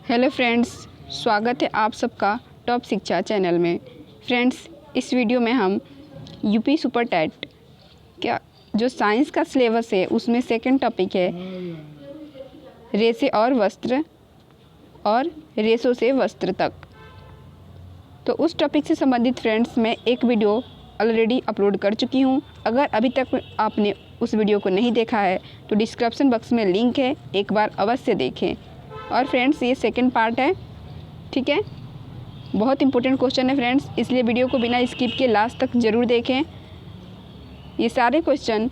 Hello friends, स्वागत है आप सबका टॉप शिक्षा चैनल में। फ्रेंड्स, इस वीडियो में हम यूपी सुपर टेट क्या जो साइंस का सिलेबस है उसमें सेकंड टॉपिक है रेसे और वस्त्र और रेसों से वस्त्र तक। तो उस टॉपिक से संबंधित फ्रेंड्स मैं एक वीडियो ऑलरेडी अपलोड कर चुकी हूँ। अगर अभी तक आपने उस वीडियो को नहीं देखा है तो डिस्क्रिप्शन बॉक्स में लिंक है, एक बार अवश्य देखें। और फ्रेंड्स, ये सेकंड पार्ट है, ठीक है। बहुत इंपॉर्टेंट क्वेश्चन है फ्रेंड्स, इसलिए वीडियो को बिना स्किप के लास्ट तक ज़रूर देखें। ये सारे क्वेश्चन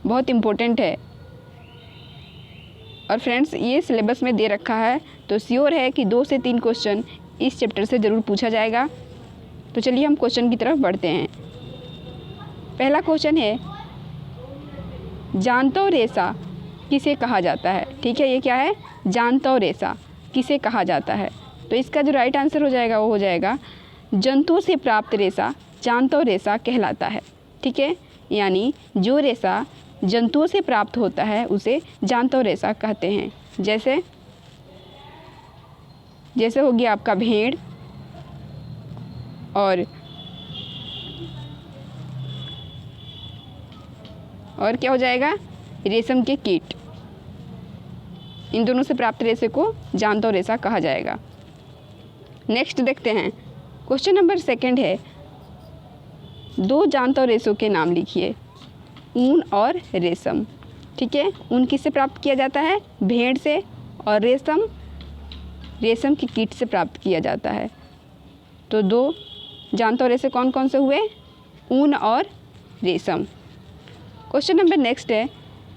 बहुत इंपॉर्टेंट है और फ्रेंड्स ये सिलेबस में दे रखा है, तो श्योर है कि 2 से 3 क्वेश्चन इस चैप्टर से ज़रूर पूछा जाएगा। तो चलिए हम क्वेश्चन की तरफ बढ़ते हैं। पहला क्वेश्चन है, जानतो रेसा किसे कहा जाता है? ठीक है, ये क्या है? जानतो रेसा किसे कहा जाता है? तो इसका जो राइट आंसर हो जाएगा वो हो जाएगा जंतुओं से प्राप्त रेसा जानतो रेसा कहलाता है। ठीक है, यानी जो रेसा जंतुओं से प्राप्त होता है उसे जानतो रेसा कहते हैं। जैसे हो गया आपका भेड़ और क्या हो जाएगा? रेशम के कीट। इन दोनों से प्राप्त रेशे को जानतो रेशा कहा जाएगा। नेक्स्ट देखते हैं, क्वेश्चन नंबर 2 है, 2 जानतो रेशों के नाम लिखिए। ऊन और रेशम। ठीक है, ऊन किससे प्राप्त किया जाता है? भेड़ से। और रेशम के कीट से प्राप्त किया जाता है। तो 2 जानतो रेशे कौन कौन से हुए? ऊन और रेशम। क्वेश्चन नंबर नेक्स्ट है,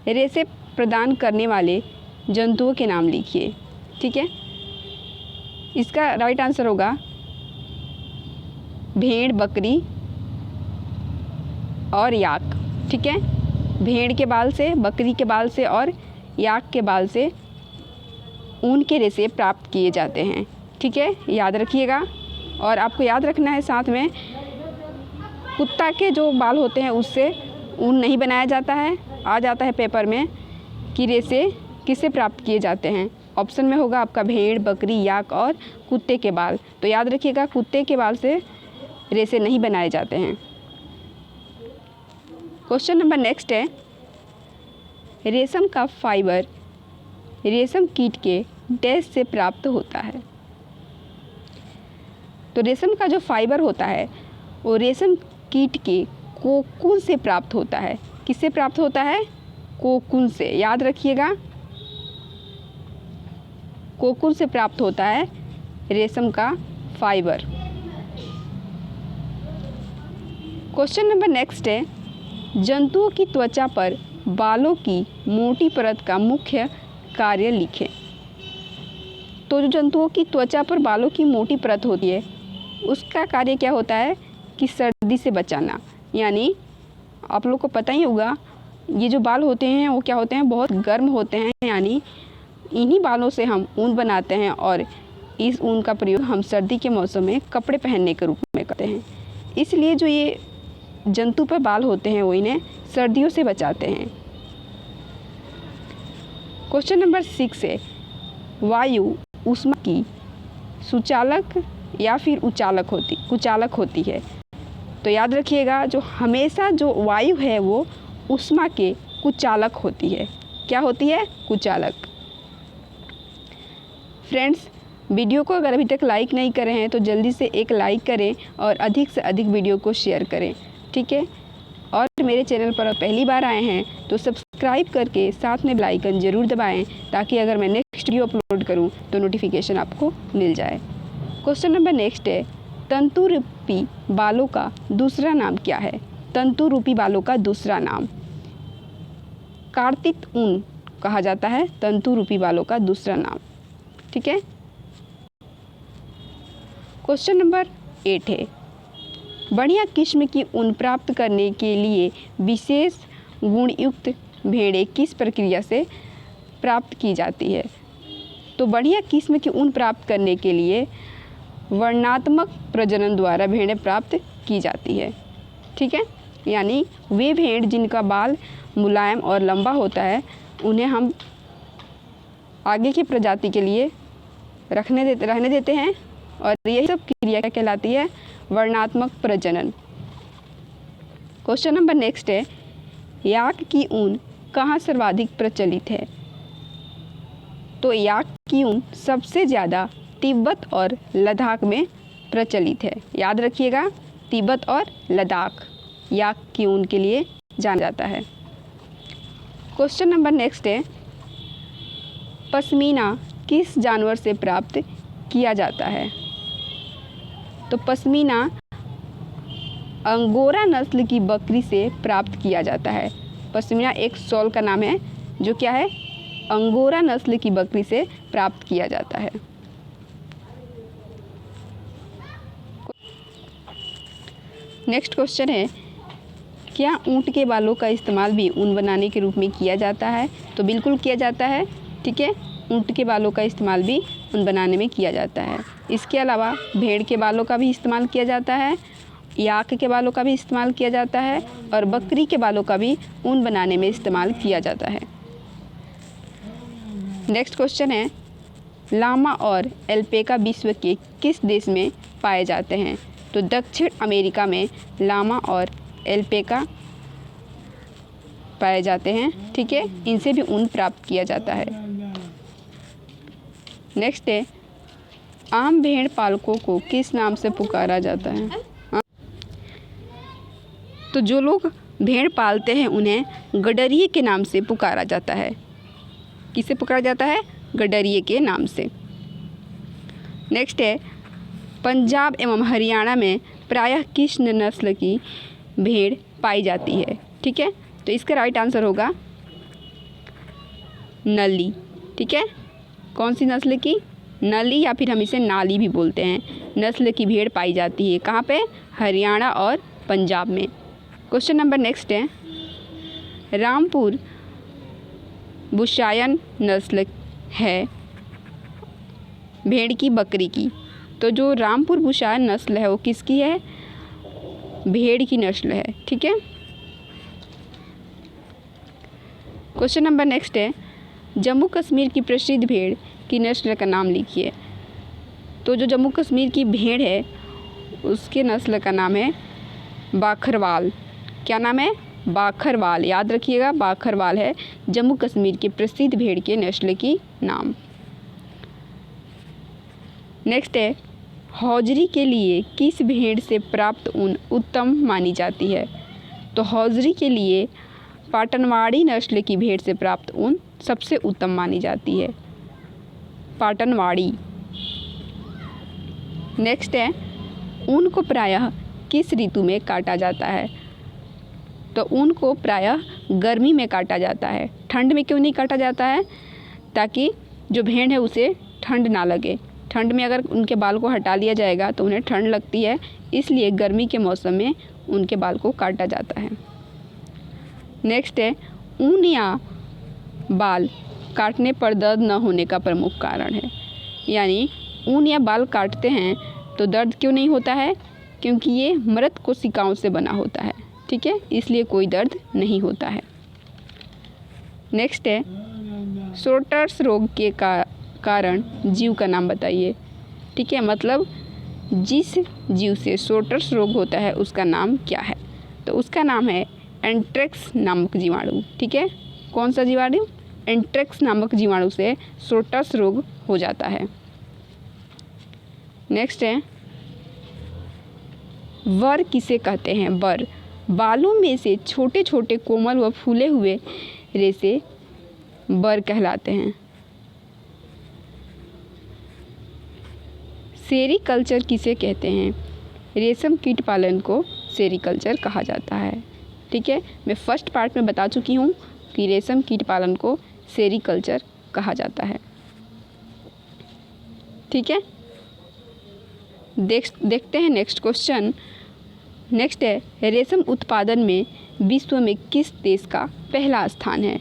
रेशे प्रदान करने वाले जंतुओं के नाम लिखिए। ठीक है, इसका राइट आंसर होगा भेड़, बकरी और याक। ठीक है, भेड़ के बाल से, बकरी के बाल से और याक के बाल से ऊन के रेशे प्राप्त किए जाते हैं। ठीक है, याद रखिएगा। और आपको याद रखना है साथ में, कुत्ता के जो बाल होते हैं उससे ऊन नहीं बनाया जाता है। आ जाता है पेपर में कि रेशे किससे प्राप्त किए जाते हैं। ऑप्शन में होगा आपका भेड़, बकरी, याक और कुत्ते के बाल। तो याद रखिएगा, कुत्ते के बाल से रेशे नहीं बनाए जाते हैं। क्वेश्चन नंबर नेक्स्ट है, रेशम का फाइबर रेशम कीट के डैश से प्राप्त होता है। तो रेशम का जो फाइबर होता है वो रेशम कीट के कोकून से प्राप्त होता है। किससे प्राप्त होता है? कोकून से। याद रखिएगा, कोकून से प्राप्त होता है रेशम का फाइबर। क्वेश्चन नंबर नेक्स्ट है, जंतुओं की त्वचा पर बालों की मोटी परत का मुख्य कार्य लिखें। तो जो जंतुओं की त्वचा पर बालों की मोटी परत होती है उसका कार्य क्या होता है कि सर्दी से बचाना। यानी आप लोग को पता ही होगा, ये जो बाल होते हैं वो क्या होते हैं? बहुत गर्म होते हैं। यानी इन्हीं बालों से हम ऊन बनाते हैं और इस ऊन का प्रयोग हम सर्दी के मौसम में कपड़े पहनने के रूप में करते हैं। इसलिए जो ये जंतु पर बाल होते हैं वो इन्हें सर्दियों से बचाते हैं। क्वेश्चन नंबर 6 है, वायु ऊष्मा की सुचालक या फिर कुचालक होती है। तो याद रखिएगा, जो हमेशा जो वायु है वो ऊष्मा के कुचालक होती है। क्या होती है? कुचालक। फ्रेंड्स, वीडियो को अगर अभी तक लाइक नहीं करे हैं तो जल्दी से एक लाइक करें और अधिक से अधिक वीडियो को शेयर करें। ठीक है, और मेरे चैनल पर पहली बार आए हैं तो सब्सक्राइब करके साथ में बेल आइकन ज़रूर दबाएं, ताकि अगर मैं नेक्स्ट वीडियो अपलोड करूं तो नोटिफिकेशन आपको मिल जाए। क्वेश्चन नंबर नेक्स्ट है, तंतु रूपी बालों का दूसरा नाम क्या है? तंतु रूपी बालों का दूसरा नाम कार्तिक ऊन कहा जाता है। तंतु रूपी बालों का दूसरा नाम। ठीक है। क्वेश्चन नंबर 8 है, बढ़िया किस्म की ऊन प्राप्त करने के लिए विशेष गुणयुक्त भेड़ें किस प्रक्रिया से प्राप्त की जाती है? तो बढ़िया किस्म की ऊन प्राप्त करने के लिए वर्णात्मक प्रजनन द्वारा भेड़ें प्राप्त की जाती है। ठीक है, यानी वे भेड़ जिनका बाल मुलायम और लंबा होता है उन्हें हम आगे की प्रजाति के लिए रहने देते हैं और यही सब क्रिया क्या कहलाती है? वर्णात्मक प्रजनन। क्वेश्चन नंबर नेक्स्ट है, याक की ऊन कहाँ सर्वाधिक प्रचलित है? तो याक की ऊन सबसे ज़्यादा तिब्बत और लद्दाख में प्रचलित है। याद रखिएगा, तिब्बत और लद्दाख याक की ऊन के लिए जाना जाता है। क्वेश्चन नंबर नेक्स्ट है, पश्मीना किस जानवर से प्राप्त किया जाता है? तो पश्मीना अंगोरा नस्ल की बकरी से प्राप्त किया जाता है। पश्मीना एक शॉल का नाम है जो क्या है? अंगोरा नस्ल की बकरी से प्राप्त किया जाता है। नेक्स्ट क्वेश्चन है, क्या ऊँट के बालों का इस्तेमाल भी ऊन बनाने के रूप में किया जाता है? तो बिल्कुल किया जाता है। ठीक है, ऊँट के बालों का इस्तेमाल भी ऊन बनाने में किया जाता है। इसके अलावा भेड़ के बालों का भी इस्तेमाल किया जाता है, याक के बालों का भी इस्तेमाल किया जाता है और बकरी के बालों का भी ऊन बनाने में इस्तेमाल किया जाता है। नेक्स्ट क्वेश्चन है, लामा और एल्पेका विश्व के किस देश में पाए जाते हैं? तो दक्षिण अमेरिका में लामा और एल्पेका पाए जाते हैं। ठीक है, इनसे भी ऊन प्राप्त किया जाता है। नेक्स्ट है, आम भेड़ पालकों को किस नाम से पुकारा जाता है? तो जो लोग भेड़ पालते हैं उन्हें गडरिये के नाम से पुकारा जाता है। किसे पुकारा जाता है? गडरिये के नाम से। नेक्स्ट है, पंजाब एवं हरियाणा में प्रायः किस नस्ल की भेड़ पाई जाती है? ठीक है, तो इसका राइट आंसर होगा नली। ठीक है, कौन सी नस्ल की? नली, या फिर हम इसे नाली भी बोलते हैं, नस्ल की भेड़ पाई जाती है। कहाँ पे? हरियाणा और पंजाब में। क्वेश्चन नंबर नेक्स्ट है, रामपुर बुशायन नस्ल है भेड़ की बकरी की। तो जो रामपुर बुशायन नस्ल है वो किसकी है? भेड़ की नस्ल है। ठीक है, क्वेश्चन नंबर नेक्स्ट है, जम्मू कश्मीर की प्रसिद्ध भेड़ की नस्ल का नाम लिखिए। तो जो जम्मू कश्मीर की भेड़ है उसके नस्ल का नाम है बाखरवाल। क्या नाम है? बाखरवाल। याद रखिएगा, बाखरवाल है जम्मू कश्मीर के प्रसिद्ध भेड़ के नस्ल की नाम। नेक्स्ट है, हौजरी के लिए किस भेड़ से प्राप्त ऊन उत्तम मानी जाती है? तो हौजरी के लिए पाटनवाड़ी नस्ल की भेड़ से प्राप्त ऊन सबसे उत्तम मानी जाती है, पाटनवाड़ी। नेक्स्ट है, ऊन को प्रायः किस ऋतु में काटा जाता है? तो ऊन को प्रायः गर्मी में काटा जाता है। ठंड में क्यों नहीं काटा जाता है? ताकि जो भेड़ है उसे ठंड ना लगे। ठंड में अगर उनके बाल को हटा लिया जाएगा तो उन्हें ठंड लगती है, इसलिए गर्मी के मौसम में उनके बाल को काटा जाता है। नेक्स्ट है, ऊन या बाल काटने पर दर्द न होने का प्रमुख कारण है। यानी ऊन या बाल काटते हैं तो दर्द क्यों नहीं होता है? क्योंकि ये मृत कोशिकाओं से बना होता है। ठीक है, इसलिए कोई दर्द नहीं होता है। नेक्स्ट है, सोटर्स रोग के कारण जीव का नाम बताइए। ठीक है, मतलब जिस जीव से सोटर्स रोग होता है उसका नाम क्या है? तो उसका नाम है एंट्रेक्स नामक जीवाणु। ठीक है, कौन सा जीवाणु? एंट्रेक्स नामक जीवाणु से सोटर्स रोग हो जाता है। नेक्स्ट है, वर किसे कहते हैं? वर बालों में से छोटे छोटे कोमल व फूले हुए रेशे वर कहलाते हैं। सेरीकल्चर किसे कहते हैं? रेशम कीट पालन को सेरीकल्चर कहा जाता है। ठीक है, मैं फर्स्ट पार्ट में बता चुकी हूँ कि रेशम कीट पालन को सेरीकल्चर कहा जाता है। ठीक है, देखते हैं नेक्स्ट क्वेश्चन। नेक्स्ट है, रेशम उत्पादन में विश्व में किस देश का पहला स्थान है?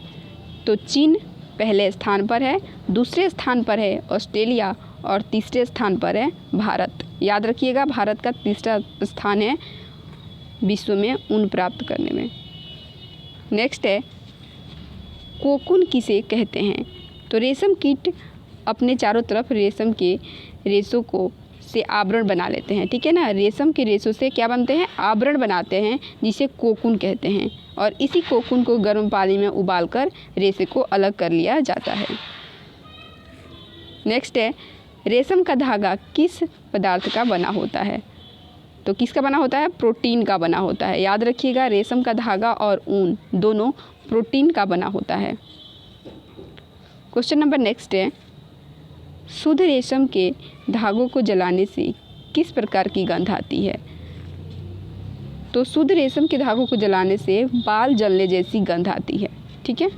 तो चीन पहले स्थान पर है, दूसरे स्थान पर है ऑस्ट्रेलिया और तीसरे स्थान पर है भारत। याद रखिएगा, भारत का तीसरा स्थान है विश्व में ऊन प्राप्त करने में। नेक्स्ट है, कोकून किसे कहते हैं? तो रेशम कीट अपने चारों तरफ रेशम के रेशों को से आवरण बना लेते हैं, ठीक है ना। रेशम के रेशों से क्या बनते हैं, आवरण बनाते हैं, जिसे कोकून कहते हैं। और इसी कोकून को गर्म पानी में उबालकर रेशे को अलग कर लिया जाता है। नेक्स्ट है, रेशम का धागा किस पदार्थ का बना होता है। तो किसका बना होता है, प्रोटीन का बना होता है। याद रखिएगा, रेशम का धागा और ऊन दोनों प्रोटीन का बना होता है। क्वेश्चन नंबर नेक्स्ट है, शुद्ध रेशम के धागों को जलाने से किस प्रकार की गंध आती है। तो शुद्ध रेशम के धागों को जलाने से बाल जलने जैसी गंध आती है, ठीक है।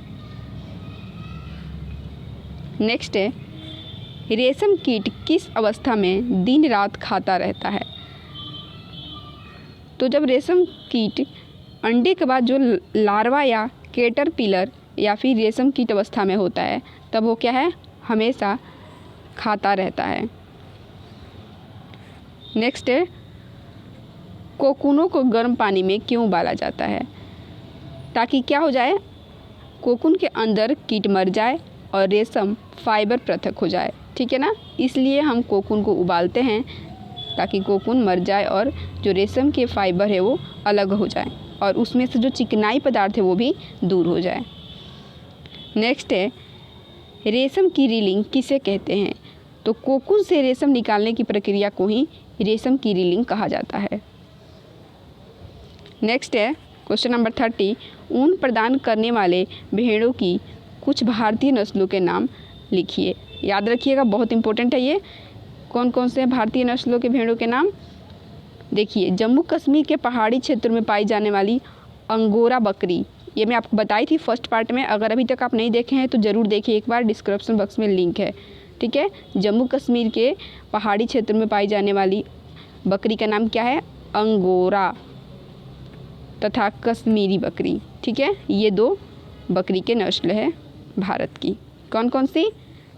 नेक्स्ट है, रेशम कीट किस अवस्था में दिन रात खाता रहता है। तो जब रेशम कीट अंडे के बाद जो लार्वा या कैटरपिलर या फिर रेशम कीट अवस्था में होता है, तब वो क्या है, हमेशा खाता रहता है। नेक्स्ट है, कोकूनों को गर्म पानी में क्यों उबाला जाता है। ताकि क्या हो जाए, कोकून के अंदर कीट मर जाए और रेशम फाइबर पृथक हो जाए, ठीक है ना। इसलिए हम कोकून को उबालते हैं ताकि कोकून मर जाए और जो रेशम के फाइबर है वो अलग हो जाए और उसमें से जो चिकनाई पदार्थ है वो भी दूर हो जाए। नेक्स्ट है, रेशम की रीलिंग किसे कहते हैं। तो कोकून से रेशम निकालने की प्रक्रिया को ही रेशम की रीलिंग कहा जाता है। नेक्स्ट है क्वेश्चन नंबर 30, ऊन प्रदान करने वाले भेड़ों की कुछ भारतीय नस्लों के नाम लिखिए। याद रखिएगा, बहुत इंपॉर्टेंट है ये। कौन कौन से भारतीय नस्लों के भेड़ों के नाम देखिए। जम्मू कश्मीर के पहाड़ी क्षेत्र में पाई जाने वाली अंगोरा बकरी, ये मैं आपको बताई थी फर्स्ट पार्ट में। अगर अभी तक आप नहीं देखे हैं तो ज़रूर देखिए एक बार, डिस्क्रिप्शन बॉक्स में लिंक है, ठीक है। जम्मू कश्मीर के पहाड़ी क्षेत्र में पाई जाने वाली बकरी का नाम क्या है, अंगोरा तथा कश्मीरी बकरी, ठीक है। ये दो बकरी के नस्ल है भारत की। कौन कौन सी,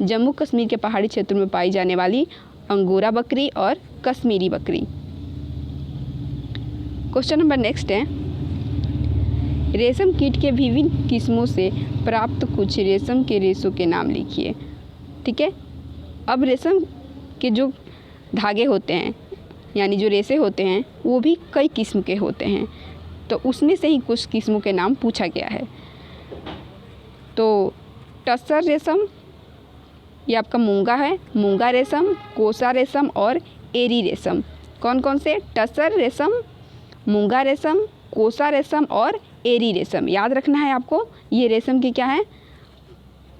जम्मू कश्मीर के पहाड़ी क्षेत्र में पाई जाने वाली अंगोरा बकरी और कश्मीरी बकरी। क्वेश्चन नंबर नेक्स्ट है, रेशम कीट के विभिन्न किस्मों से प्राप्त कुछ रेशम के रेशों के नाम लिखिए, ठीक है। अब रेशम के जो धागे होते हैं यानी जो रेशे होते हैं वो भी कई किस्म के होते हैं, तो उसमें से ही कुछ किस्मों के नाम पूछा गया है। तो टस्सर रेशम, ये आपका मूंगा है, मूंगा रेशम, कोसा रेशम और एरी रेशम। कौन कौन से, टस्सर रेशम, मूंगा रेशम, कोसा रेशम और एरी रेशम। याद रखना है आपको, ये रेशम के क्या हैं,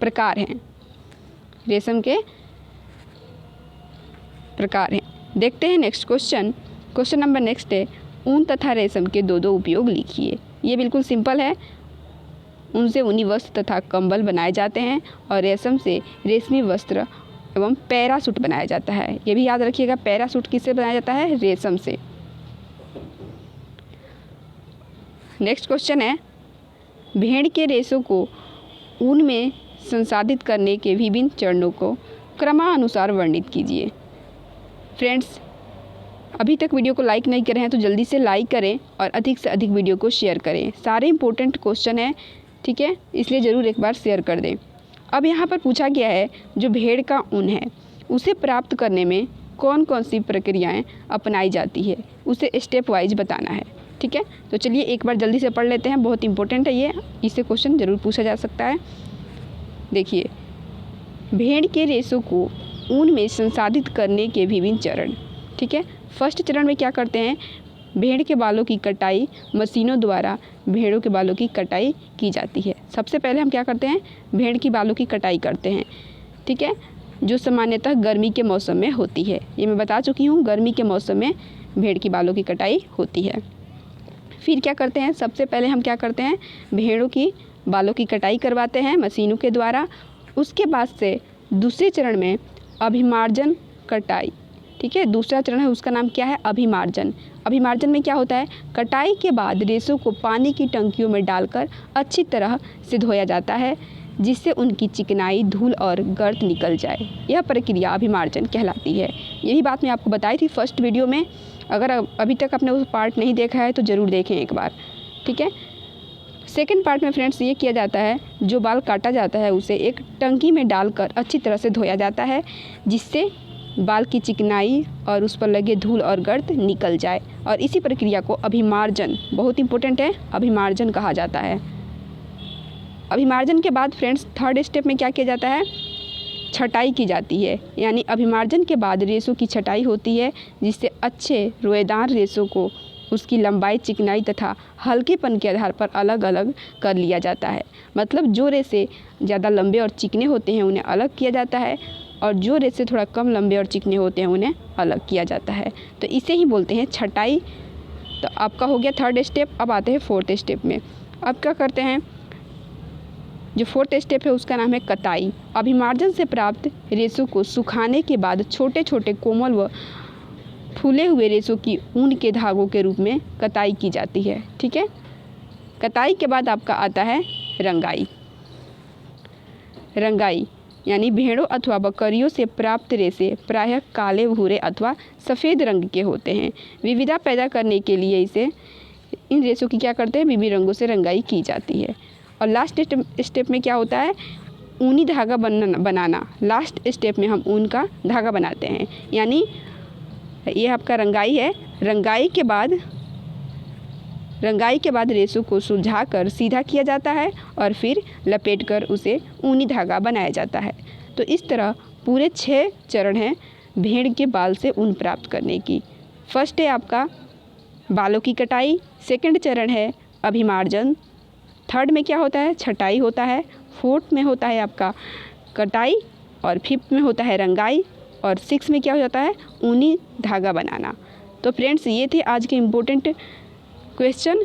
प्रकार हैं, रेशम के प्रकार हैं। देखते हैं next question. Question number next है, ऊन तथा रेशम के दो दो उपयोग लिखिए। ये बिल्कुल सिंपल है। उनसे ऊनी वस्त्र तथा कंबल बनाए जाते हैं और रेशम से रेशमी वस्त्र एवं पैरासूट बनाया जाता है। ये भी याद रखिएगा, पैरासूट किससे बनाया जाता है, रेशम से। नेक्स्ट क्वेश्चन है, भेड़ के रेशों को ऊन में संसाधित करने के विभिन्न चरणों को क्रमानुसार वर्णित कीजिए। फ्रेंड्स, अभी तक वीडियो को लाइक नहीं करे हैं तो जल्दी से लाइक करें और अधिक से अधिक वीडियो को शेयर करें। सारे इंपॉर्टेंट क्वेश्चन हैं, ठीक है, इसलिए ज़रूर एक बार शेयर कर दें। अब यहाँ पर पूछा गया है, जो भेड़ का ऊन है उसे प्राप्त करने में कौन कौन सी प्रक्रियाएं अपनाई जाती है, उसे स्टेप वाइज बताना है, ठीक है। तो चलिए एक बार जल्दी से पढ़ लेते हैं, बहुत इंपॉर्टेंट है ये, इससे क्वेश्चन ज़रूर पूछा जा सकता है। देखिए, भेड़ के रेशों को ऊन में संसाधित करने के विभिन्न चरण, ठीक है। फर्स्ट चरण में क्या करते हैं, भेड़ के बालों की कटाई मशीनों द्वारा भेड़ों के बालों की कटाई की जाती है। सबसे पहले हम क्या करते हैं, भेड़ की बालों की कटाई करते हैं, ठीक है, जो सामान्यतः गर्मी के मौसम में होती है। ये मैं बता चुकी हूँ, गर्मी के मौसम में भेड़ की बालों की कटाई होती है। फिर क्या करते हैं, सबसे पहले हम क्या करते हैं, भेड़ों की बालों की कटाई करवाते हैं मशीनों के द्वारा। उसके बाद से दूसरे चरण में अभिमार्जन कटाई, ठीक है, दूसरा चरण है, उसका नाम क्या है, अभिमार्जन। अभिमार्जन में क्या होता है, कटाई के बाद रेशों को पानी की टंकियों में डालकर अच्छी तरह से धोया जाता है, जिससे उनकी चिकनाई, धूल और गर्द निकल जाए। यह प्रक्रिया अभिमार्जन कहलाती है। यही बात मैं आपको बताई थी फर्स्ट वीडियो में। अगर अभी तक आपने उस पार्ट नहीं देखा है तो ज़रूर देखें एक बार, ठीक है। सेकेंड पार्ट में फ्रेंड्स ये किया जाता है, जो बाल काटा जाता है उसे एक टंकी में डालकर अच्छी तरह से धोया जाता है, जिससे बाल की चिकनाई और उस पर लगे धूल और गर्द निकल जाए। और इसी प्रक्रिया को अभिमार्जन, बहुत इंपॉर्टेंट है, अभिमार्जन कहा जाता है। अभिमार्जन के बाद फ्रेंड्स थर्ड स्टेप में क्या किया जाता है, छटाई की जाती है। यानी अभिमार्जन के बाद रेशों की छटाई होती है, जिससे अच्छे रोएदार रेशों को उसकी लंबाई, चिकनाई तथा हल्केपन के आधार पर अलग अलग कर लिया जाता है। मतलब जो रेशे ज़्यादा लंबे और चिकने होते हैं उन्हें अलग किया जाता है, और जो रेशे थोड़ा कम लंबे और चिकने होते हैं उन्हें अलग किया जाता है। तो इसे ही बोलते हैं छटाई। तो आपका हो गया थर्ड स्टेप। अब आते हैं फोर्थ स्टेप में। अब क्या करते हैं, जो फोर्थ स्टेप है उसका नाम है कताई। अभिमार्जन से प्राप्त रेशों को सुखाने के बाद छोटे छोटे कोमल व फूले हुए रेशों की ऊन के धागों के रूप में कताई की जाती है। ठीक है। कताई के बाद आपका आता है रंगाई। रंगाई यानी भेड़ों अथवा बकरियों से प्राप्त रेशे प्रायः काले, भूरे अथवा सफ़ेद रंग के होते हैं। विविधता पैदा करने के लिए इन रेशों की क्या करते हैं, विभिन्न रंगों से रंगाई की जाती है। और लास्ट स्टेप में क्या होता है, ऊनी धागा बनाना। लास्ट स्टेप में हम ऊन का धागा बनाते हैं। यानी ये आपका रंगाई है। रंगाई के बाद रेशों को सुलझाकर सीधा किया जाता है और फिर लपेटकर उसे ऊनी धागा बनाया जाता है। तो इस तरह पूरे 6 चरण हैं भेड़ के बाल से ऊन प्राप्त करने की। फर्स्ट है आपका बालों की कटाई, सेकंड चरण है अभिमार्जन, थर्ड में क्या होता है, छटाई होता है, फोर्थ में होता है आपका कटाई, और फिफ्थ में होता है रंगाई, और सिक्स में क्या हो जाता है, ऊनी धागा बनाना। तो फ्रेंड्स ये थे आज के इम्पोर्टेंट क्वेश्चन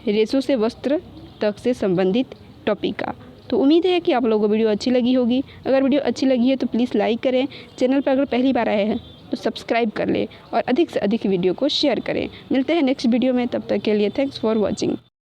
रेशों से वस्त्र तक से संबंधित टॉपिक का। तो उम्मीद है कि आप लोगों को वीडियो अच्छी लगी होगी। अगर वीडियो अच्छी लगी है तो प्लीज़ लाइक करें, चैनल पर अगर पहली बार आए हैं तो सब्सक्राइब कर लें और अधिक से अधिक वीडियो को शेयर करें। मिलते हैं नेक्स्ट वीडियो में, तब तक के लिए थैंक्स फॉर वॉचिंग।